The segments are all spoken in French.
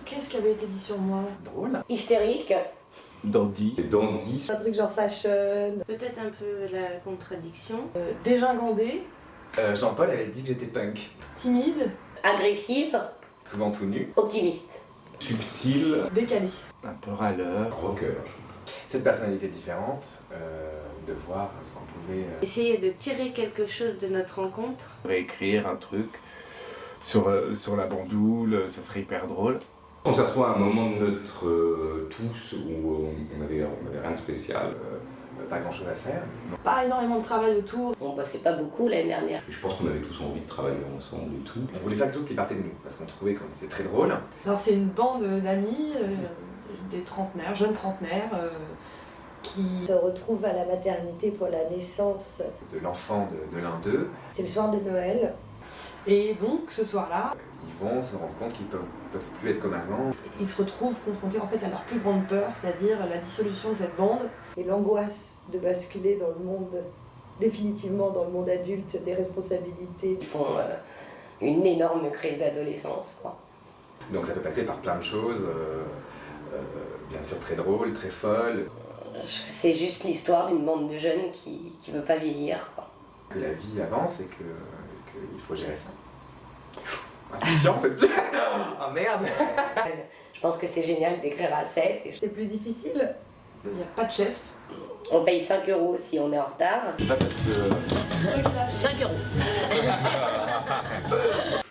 Qu'est-ce qui avait été dit sur moi? Drôle. Hystérique. Dandy. Dandy. Un truc genre fashion. Peut-être un peu la contradiction. Dégingandée. Jean-Paul avait dit que j'étais punk. Timide. Agressive. Souvent tout nu. Optimiste. Subtil. Décalée. Un peu râleur. Rocker. Cette personnalité différente, de voir ce qu'on pouvait... Essayer de tirer quelque chose de notre rencontre. Réécrire un truc sur la bandoule, ça serait hyper drôle. On s'est retrouvé à un moment de notre tous où on avait rien de spécial. Pas grand-chose à faire. Pas énormément de travail autour. On bossait pas beaucoup l'année dernière. Et je pense qu'on avait tous envie de travailler ensemble et tout. On voulait faire quelque chose qui partait de nous, parce qu'on trouvait qu'on était très drôle. Alors c'est une bande d'amis, des trentenaires, jeunes trentenaires, qui... Se retrouve à la maternité pour la naissance. De l'enfant de l'un d'eux. C'est le soir de Noël. Et donc ce soir-là, Ils vont se rendre compte qu'ils peuvent plus être comme avant. ils se retrouvent confrontés en fait à leur plus grande peur, c'est-à-dire la dissolution de cette bande. Et l'angoisse de basculer dans le monde, définitivement dans le monde adulte, des responsabilités. Ils font une énorme crise d'adolescence, quoi. Donc ça peut passer par plein de choses, bien sûr très drôles, très folles. C'est juste l'histoire d'une bande de jeunes qui veut pas vieillir, quoi. Que la vie avance et qu'il faut gérer ça. Ah, c'est chiant cette... Ah merde. Je pense que c'est génial d'écrire à 7. C'est plus difficile. Il n'y a pas de chef. On paye 5 € si on est en retard. C'est pas parce que... 5 €.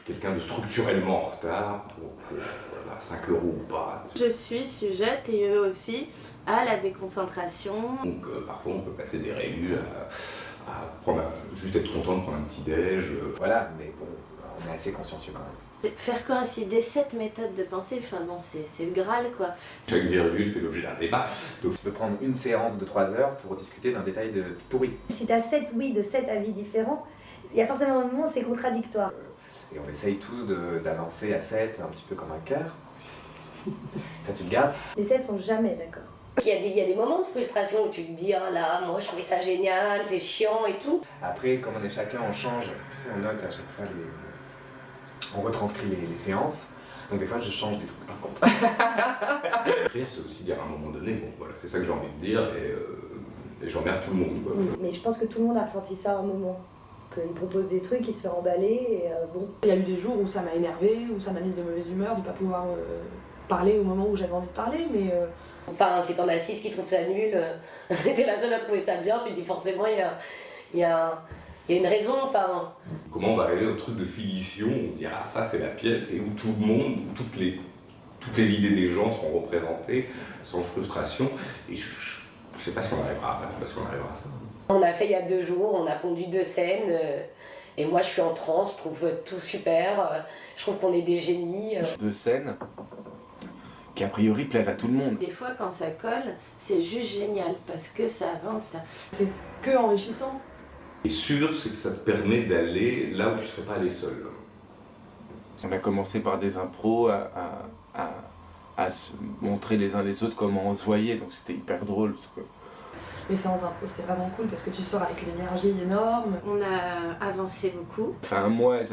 Quelqu'un de structurellement en retard, donc voilà, 5 € ou pas. Je suis sujette, et eux aussi, à la déconcentration. Donc parfois on peut passer des réus à prendre, juste être content de prendre un petit déj. Voilà, mais bon, on est assez consciencieux quand même. Faire coïncider cette méthode de pensée, enfin bon, c'est le Graal quoi. Chaque virgule fait l'objet d'un débat. Donc Tu peux prendre une séance de 3 heures pour discuter d'un détail pourri. Si tu as 7 oui de 7 avis différents, il y a forcément un moment où c'est contradictoire. Et on essaye tous d'avancer à 7, un petit peu comme un cœur. Ça tu le gardes. Les 7 sont jamais d'accord. Il y a des moments de frustration où tu te dis, oh là, moi je trouvais ça génial, c'est chiant et tout. Après, comme on est chacun, on change. Tu sais, on note à chaque fois on retranscrit les séances. Donc des fois, je change des trucs par contre. écrire, c'est aussi dire à un moment donné, bon voilà, c'est ça que j'ai envie de dire et j'emmerde tout le monde. Quoi. Mais je pense que tout le monde a ressenti ça à un moment. Qu'il propose des trucs, il se fait emballer et bon. Il y a eu des jours où ça m'a énervé, où ça m'a mise de mauvaise humeur de ne pas pouvoir parler au moment où j'avais envie de parler, mais... Enfin, si t'en as 6 qui trouvent ça nul, t'es la seule à trouver ça bien, tu te dis forcément il y a une raison, enfin... Comment on va arriver au truc de filiation, on dit ah ça c'est la pièce et où tout le monde, où toutes les idées des gens seront représentées sans frustration et je sais pas si on arrivera, je sais pas si on arrivera à ça. On a fait il y a 2 jours, on a pondu 2 scènes, et moi je suis en transe, je trouve tout super, je trouve qu'on est des génies. 2 scènes qui a priori plaisent à tout le monde. Des fois quand ça colle, c'est juste génial parce que ça avance. C'est que enrichissant. Et sûr, c'est que ça te permet d'aller là où tu ne serais pas allé seul. On a commencé par des impros à se montrer les uns les autres comment on se voyait, donc c'était hyper drôle. Parce que... Les séances d'impro, c'était vraiment cool parce que tu sors avec une énergie énorme. On a avancé beaucoup. Ça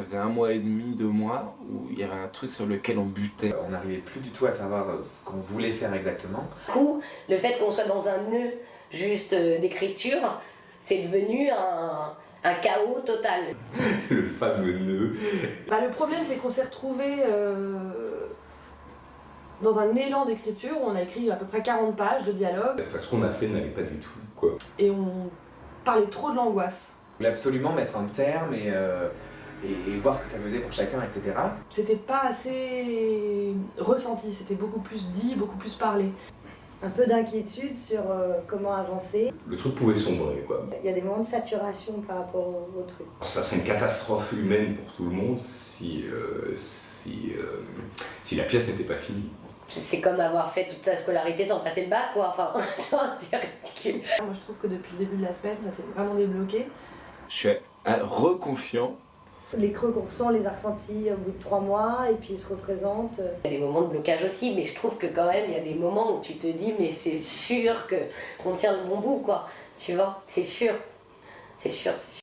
faisait 1 mois et demi, 2 mois, où il y avait un truc sur lequel on butait. On n'arrivait plus du tout à savoir ce qu'on voulait faire exactement. Du coup, le fait qu'on soit dans un nœud juste d'écriture, c'est devenu un chaos total. Le fameux nœud. Bah, le problème, c'est qu'on s'est retrouvés dans un élan d'écriture où on a écrit à peu près 40 pages de dialogue. Enfin, ce qu'on a fait n'allait pas du tout, quoi. Et on parlait trop de l'angoisse. On voulait absolument mettre un terme et voir ce que ça faisait pour chacun, etc. C'était pas assez ressenti, c'était beaucoup plus dit, beaucoup plus parlé. Un peu d'inquiétude sur comment avancer. Le truc pouvait sombrer, quoi. Il y a des moments de saturation par rapport au truc. Ça serait une catastrophe humaine pour tout le monde si la pièce n'était pas finie. C'est comme avoir fait toute sa scolarité sans passer le bac, quoi. Enfin, tu vois, c'est ridicule. Moi, je trouve que depuis le début de la semaine, ça s'est vraiment débloqué. Je suis reconfiant. Les creux qu'on ressent, on les a ressentis au bout de 3 mois et puis ils se représentent. Il y a des moments de blocage aussi, mais je trouve que quand même, il y a des moments où tu te dis, mais c'est sûr qu'on tient le bon bout, quoi. Tu vois, c'est sûr. C'est sûr, c'est sûr.